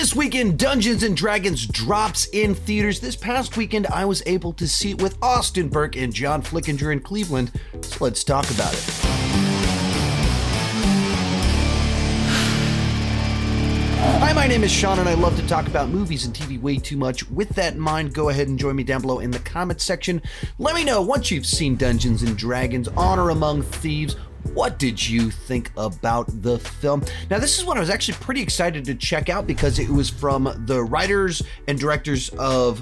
This weekend, Dungeons & Dragons drops in theaters. This past weekend, I was able to see it with Austin Burke and John Flickinger in Cleveland, so let's talk about it. Hi, my name is Sean, and I love to talk about movies and TV way too much. With that in mind, go ahead and join me down below in the comments section. Let me know, once you've seen Dungeons & Dragons on or Among Thieves, what did you think about the film? Now, this is one I was actually pretty excited to check out because it was from the writers and directors of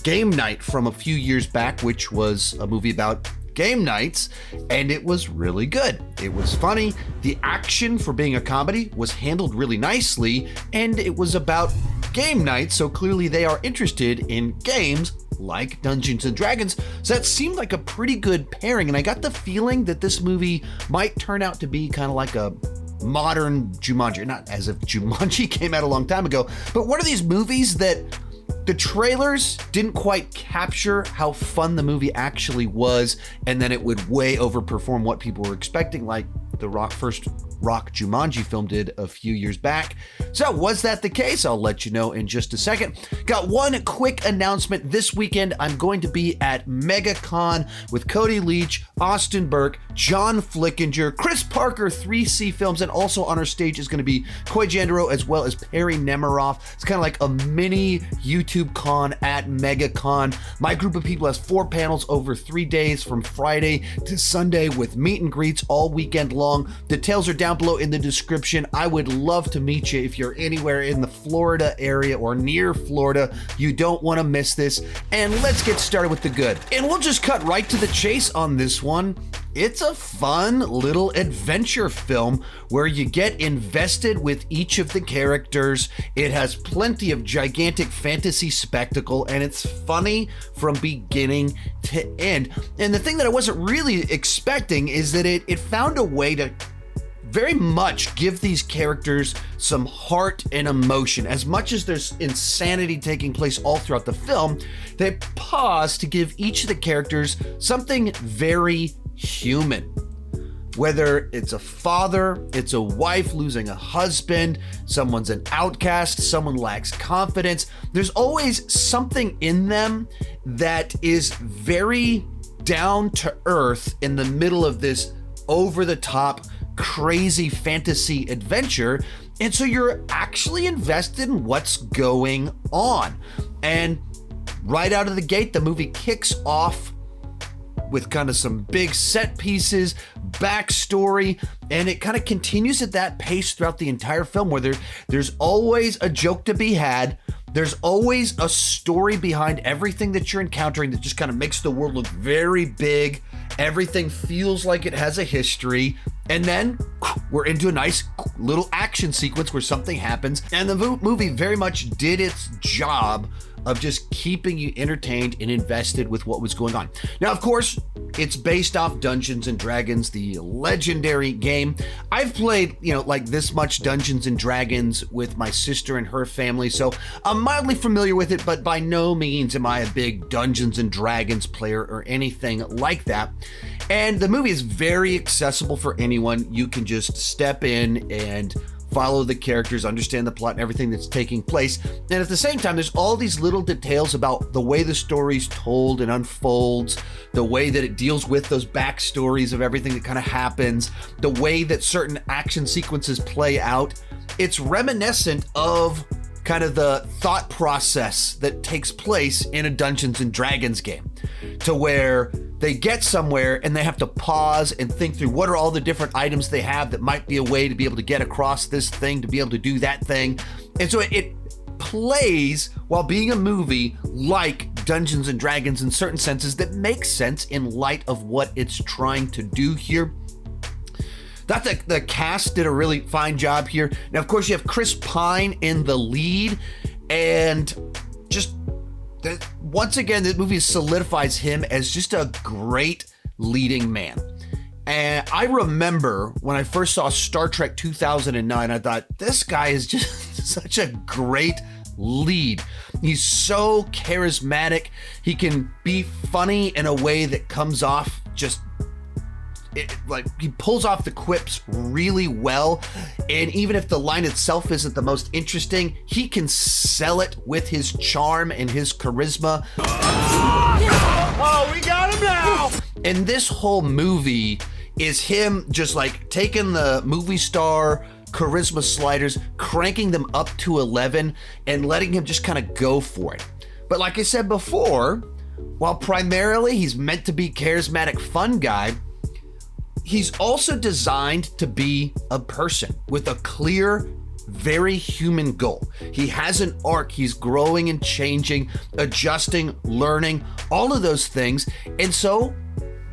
Game Night from a few years back, which was a movie about game nights, and it was really good. It was funny. The action, for being a comedy, was handled really nicely, and it was about game night, so clearly they are interested in games like Dungeons & Dragons, so that seemed like a pretty good pairing, and I got the feeling that this movie might turn out to be kind of like a modern Jumanji, not as if Jumanji came out a long time ago, but one of these movies that the trailers didn't quite capture how fun the movie actually was, and then it would way overperform what people were expecting, like the first Rock Jumanji film did a few years back. So was that the case? I'll let you know in just a second. Got one quick announcement. This weekend, I'm going to be at MegaCon with Cody Leach, Austin Burke, John Flickinger, Chris Parker, 3C Films, and also on our stage is going to be Coy Jandro as well as Perry Nemiroff. It's kind of like a mini YouTube con at MegaCon. My group of people has 4 panels over 3 days from Friday to Sunday with meet and greets all weekend long. Details are down below in the description. I would love to meet you if you're anywhere in the Florida area or near Florida. You don't want to miss this. And let's get started with the good. And we'll just cut right to the chase on this one. It's a fun little adventure film where you get invested with each of the characters. It has plenty of gigantic fantasy spectacle, and it's funny from beginning to end. And the thing that I wasn't really expecting is that it found a way to very much give these characters some heart and emotion. As much as there's insanity taking place all throughout the film, they pause to give each of the characters something very human. Whether it's a father, it's a wife losing a husband, someone's an outcast, someone lacks confidence, there's always something in them that is very down to earth in the middle of this over-the-top crazy fantasy adventure, and so you're actually invested in what's going on. And right out of the gate, the movie kicks off with kind of some big set pieces, backstory, and it kind of continues at that pace throughout the entire film, where there's always a joke to be had. There's always a story behind everything that you're encountering that just kind of makes the world look very big. Everything feels like it has a history. And then we're into a nice little action sequence where something happens. And the movie very much did its job of just keeping you entertained and invested with what was going on. Now, of course, it's based off Dungeons & Dragons, the legendary game. I've played, like this much Dungeons & Dragons with my sister and her family, so I'm mildly familiar with it, but by no means am I a big Dungeons & Dragons player or anything like that. And the movie is very accessible for anyone. You can just step in and follow the characters, understand the plot and everything that's taking place. And at the same time, there's all these little details about the way the story's told and unfolds, the way that it deals with those backstories of everything that kind of happens, the way that certain action sequences play out. It's reminiscent of kind of the thought process that takes place in a Dungeons & Dragons game, to where they get somewhere and they have to pause and think through what are all the different items they have that might be a way to be able to get across this thing, to be able to do that thing. And so it plays while being a movie like Dungeons & Dragons in certain senses that makes sense in light of what it's trying to do here. Thought that the cast did a really fine job here. Now, of course, you have Chris Pine in the lead, and just once again, this movie solidifies him as just a great leading man. And I remember when I first saw Star Trek 2009, I thought, this guy is just such a great lead. He's so charismatic. He can be funny in a way that comes off just like he pulls off the quips really well, and even if the line itself isn't the most interesting, he can sell it with his charm and his charisma. Oh, we got him now! And this whole movie is him just like taking the movie star charisma sliders, cranking them up to 11, and letting him just kind of go for it. But like I said before, while primarily he's meant to be charismatic fun guy, he's also designed to be a person with a clear, very human goal. He has an arc. He's growing and changing, adjusting, learning, all of those things. And so,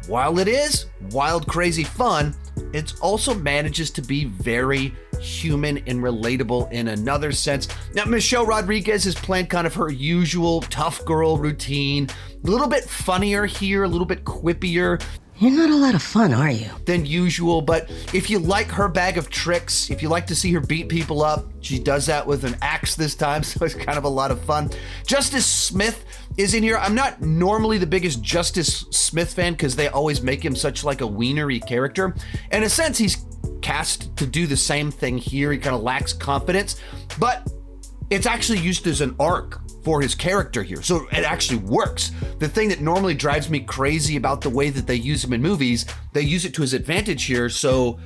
while it is wild, crazy fun, it also manages to be very human and relatable in another sense. Now, Michelle Rodriguez is playing kind of her usual tough girl routine, a little bit funnier here, a little bit quippier. You're not a lot of fun, are you? Than usual, but if you like her bag of tricks, if you like to see her beat people up, she does that with an axe this time, so it's kind of a lot of fun. Justice Smith is in here. I'm not normally the biggest Justice Smith fan because they always make him such like a wienery character. In a sense, he's cast to do the same thing here. He kind of lacks confidence, but it's actually used as an arc for his character here. So it actually works. The thing that normally drives me crazy about the way that they use him in movies, they use it to his advantage here. So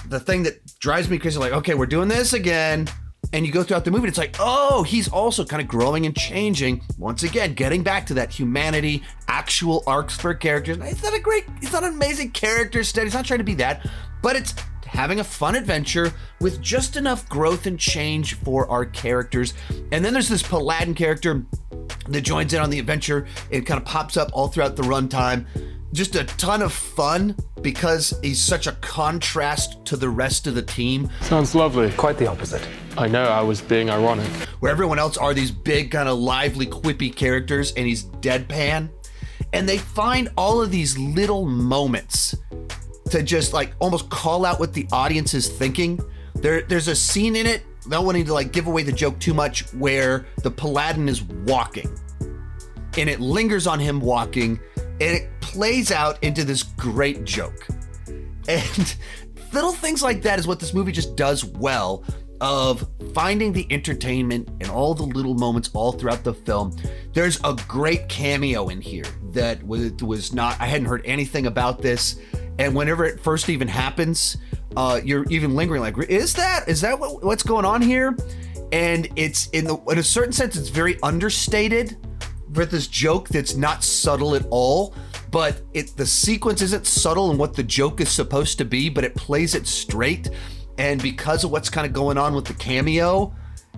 the thing that drives me crazy, like, okay, we're doing this again. And you go throughout the movie, it's like, oh, he's also kind of growing and changing. Once again, getting back to that humanity, actual arcs for characters. It's not an amazing character study. It's not trying to be that, but it's having a fun adventure with just enough growth and change for our characters. And then there's this Paladin character that joins in on the adventure. It kind of pops up all throughout the runtime. Just a ton of fun because he's such a contrast to the rest of the team. Sounds lovely. Quite the opposite. I know, I was being ironic. Where everyone else are these big kind of lively, quippy characters, and he's deadpan. And they find all of these little moments to just like almost call out what the audience is thinking. There's a scene in it, not wanting to like give away the joke too much, where the Paladin is walking and it lingers on him walking and it plays out into this great joke. And little things like that is what this movie just does well, of finding the entertainment in all the little moments all throughout the film. There's a great cameo in here that was not, I hadn't heard anything about this. And whenever it first even happens, you're even lingering like, is that what's going on here? And it's in a certain sense, it's very understated with this joke that's not subtle at all. But the sequence isn't subtle in what the joke is supposed to be, but it plays it straight. And because of what's kind of going on with the cameo,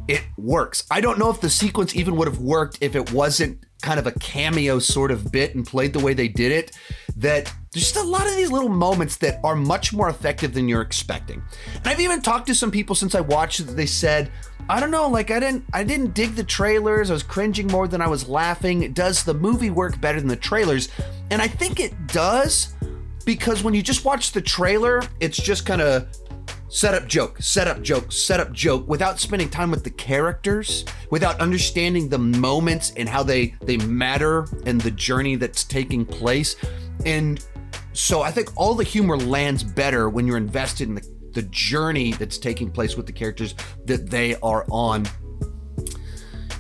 it works. I don't know if the sequence even would have worked if it wasn't kind of a cameo sort of bit and played the way they did it. That there's just a lot of these little moments that are much more effective than you're expecting. And I've even talked to some people since I watched it that they said, I don't know, like I didn't dig the trailers. I was cringing more than I was laughing. Does the movie work better than the trailers? And I think it does, because when you just watch the trailer, it's just kind of set up joke, set up joke, set up joke, without spending time with the characters, without understanding the moments and how they matter and the journey that's taking place. And so I think all the humor lands better when you're invested in the journey that's taking place with the characters that they are on.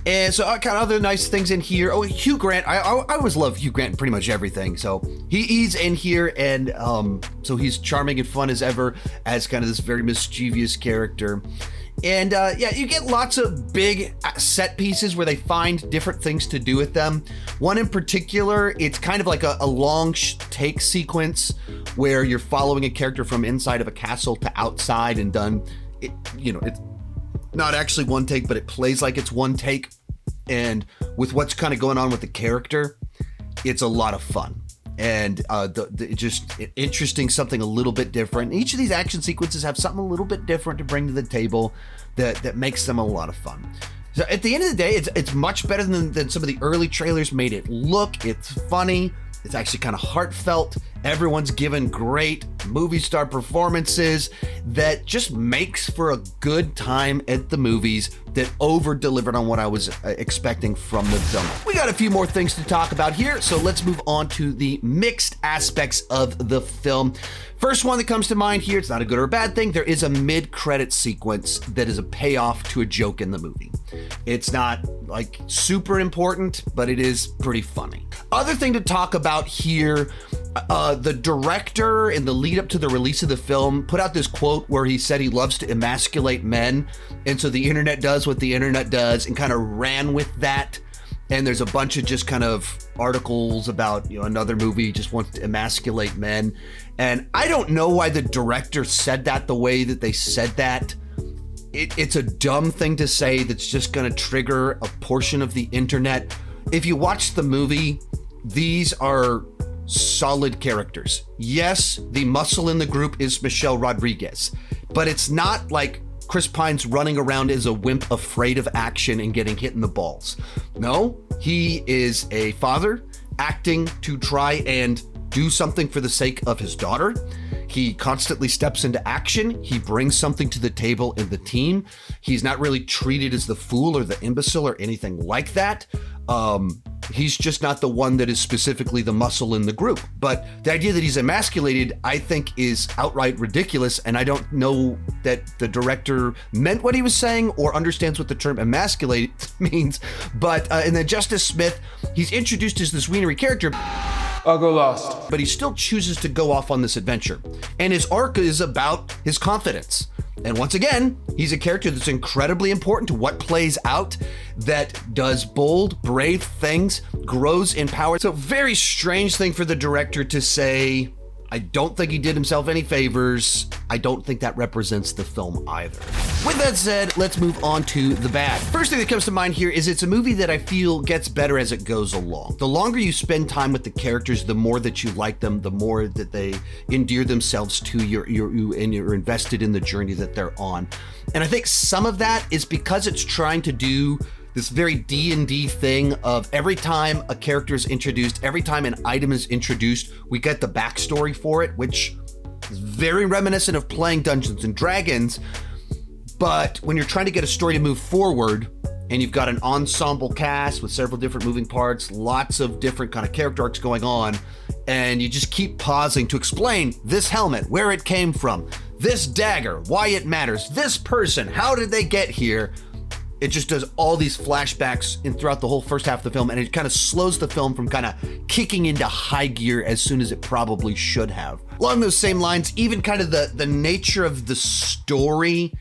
And so kind of other nice things in here. Oh, Hugh Grant. I always love Hugh Grant in pretty much everything. So he's in here, and so he's charming and fun as ever as kind of this very mischievous character. And yeah, you get lots of big set pieces where they find different things to do with them. One in particular, it's kind of like a long take sequence where you're following a character from inside of a castle to outside and done. It's not actually one take, but it plays like it's one take. And with what's kind of going on with the character, it's a lot of fun. And just interesting, something a little bit different. Each of these action sequences have something a little bit different to bring to the table that makes them a lot of fun. So at the end of the day, it's much better than some of the early trailers made it look. It's funny. It's actually kind of heartfelt. Everyone's given great movie star performances that just makes for a good time at the movies that over-delivered on what I was expecting from the film. We got a few more things to talk about here, so let's move on to the mixed aspects of the film. First one that comes to mind here, it's not a good or a bad thing, there is a mid-credit sequence that is a payoff to a joke in the movie. It's not like super important, but it is pretty funny. Other thing to talk about here, the director in the lead up to the release of the film put out this quote where he said he loves to emasculate men, and so the internet does what the internet does and kind of ran with that. And there's a bunch of just kind of articles about, another movie just wants to emasculate men. And I don't know why the director said that the way that they said that. It's a dumb thing to say that's just going to trigger a portion of the internet. If you watch the movie, these are solid characters. Yes, the muscle in the group is Michelle Rodriguez, but it's not like Chris Pine's running around as a wimp afraid of action and getting hit in the balls. No, he is a father acting to try and do something for the sake of his daughter. He constantly steps into action. He brings something to the table in the team. He's not really treated as the fool or the imbecile or anything like that. He's just not the one that is specifically the muscle in the group. But the idea that he's emasculated, I think, is outright ridiculous. And I don't know that the director meant what he was saying or understands what the term emasculate means. But in the Justice Smith, he's introduced as this wienery character. I'll go last. But he still chooses to go off on this adventure. And his arc is about his confidence. And once again, he's a character that's incredibly important to what plays out, that does bold, brave things, grows in power. So very strange thing for the director to say. I don't think he did himself any favors. I don't think that represents the film either. With that said, let's move on to the bad. First thing that comes to mind here is it's a movie that I feel gets better as it goes along. The longer you spend time with the characters, the more that you like them, the more that they endear themselves to you and you're invested in the journey that they're on. And I think some of that is because it's trying to do this very D&D thing of every time a character is introduced, every time an item is introduced, we get the backstory for it, which is very reminiscent of playing Dungeons and Dragons. But when you're trying to get a story to move forward and you've got an ensemble cast with several different moving parts, lots of different kind of character arcs going on, and you just keep pausing to explain this helmet, where it came from, this dagger, why it matters, this person, how did they get here? It just does all these flashbacks throughout the whole first half of the film, and it kind of slows the film from kind of kicking into high gear as soon as it probably should have. Along those same lines, even kind of the nature of the story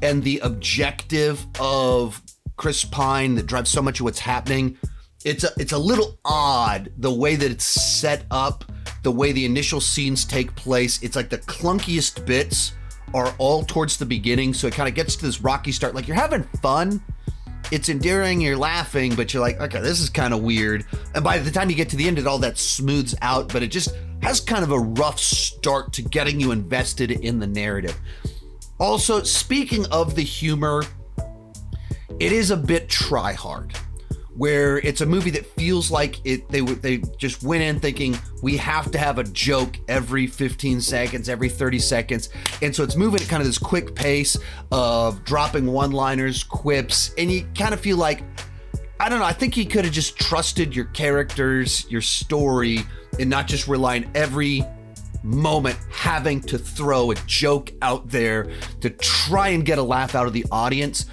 and the objective of Chris Pine that drives so much of what's happening, it's a little odd the way that it's set up, the way the initial scenes take place. It's like the clunkiest bits are all towards the beginning, so it kind of gets to this rocky start. Like, you're having fun, it's endearing, you're laughing, but you're like, okay, this is kind of weird. And by the time you get to the end, all that smooths out, but it just has kind of a rough start to getting you invested in the narrative. Also, speaking of the humor, it is a bit try-hard, where it's a movie that feels like they just went in thinking we have to have a joke every 15 seconds, every 30 seconds. And so it's moving at kind of this quick pace of dropping one-liners, quips, and you kind of feel like, I don't know, I think he could have just trusted your characters, your story, and not just relying every moment having to throw a joke out there to try and get a laugh out of the audience.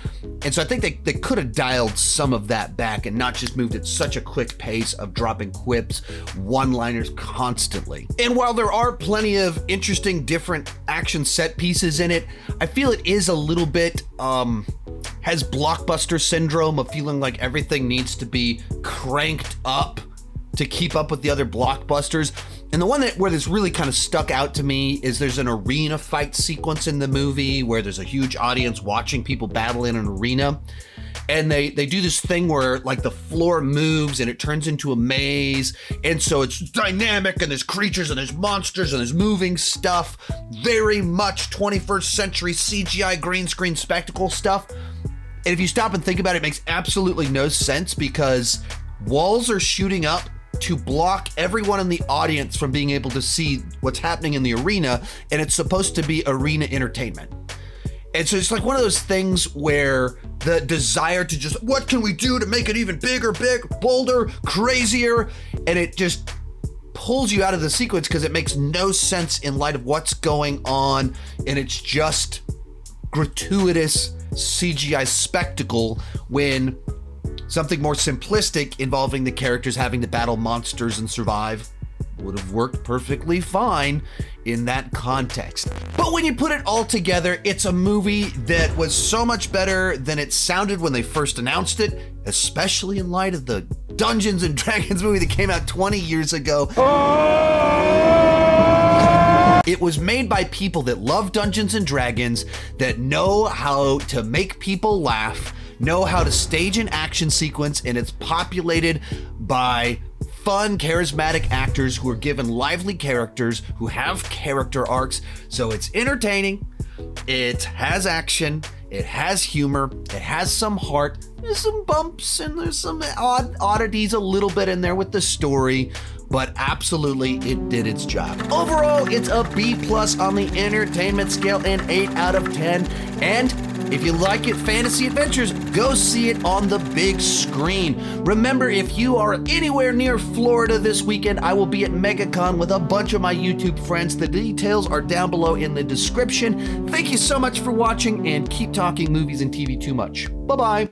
And so I think they could have dialed some of that back and not just moved at such a quick pace of dropping quips, one-liners constantly. And while there are plenty of interesting different action set pieces in it, I feel it is a little bit has blockbuster syndrome of feeling like everything needs to be cranked up to keep up with the other blockbusters. And the one where this really kind of stuck out to me is there's an arena fight sequence in the movie where there's a huge audience watching people battle in an arena. And they do this thing where like the floor moves and it turns into a maze. And so it's dynamic and there's creatures and there's monsters and there's moving stuff. Very much 21st century CGI green screen spectacle stuff. And if you stop and think about it, it makes absolutely no sense because walls are shooting up to block everyone in the audience from being able to see what's happening in the arena, and it's supposed to be arena entertainment. And so it's like one of those things where the desire to just, what can we do to make it even bigger, bolder, crazier, and it just pulls you out of the sequence because it makes no sense in light of what's going on, and it's just gratuitous CGI spectacle when something more simplistic involving the characters having to battle monsters and survive would have worked perfectly fine in that context. But when you put it all together, it's a movie that was so much better than it sounded when they first announced it, especially in light of the Dungeons and Dragons movie that came out 20 years ago. It was made by people that love Dungeons and Dragons, that know how to make people laugh, know how to stage an action sequence, and it's populated by fun, charismatic actors who are given lively characters who have character arcs. So it's entertaining, it has action, it has humor, it has some heart, there's some bumps, and there's some oddities a little bit in there with the story, but absolutely it did its job. Overall, it's a B+ on the entertainment scale and 8 out of 10. And if you like it, fantasy adventures, go see it on the big screen. Remember, if you are anywhere near Florida this weekend, I will be at MegaCon with a bunch of my YouTube friends. The details are down below in the description. Thank you so much for watching, and keep talking movies and TV too much. Bye-bye.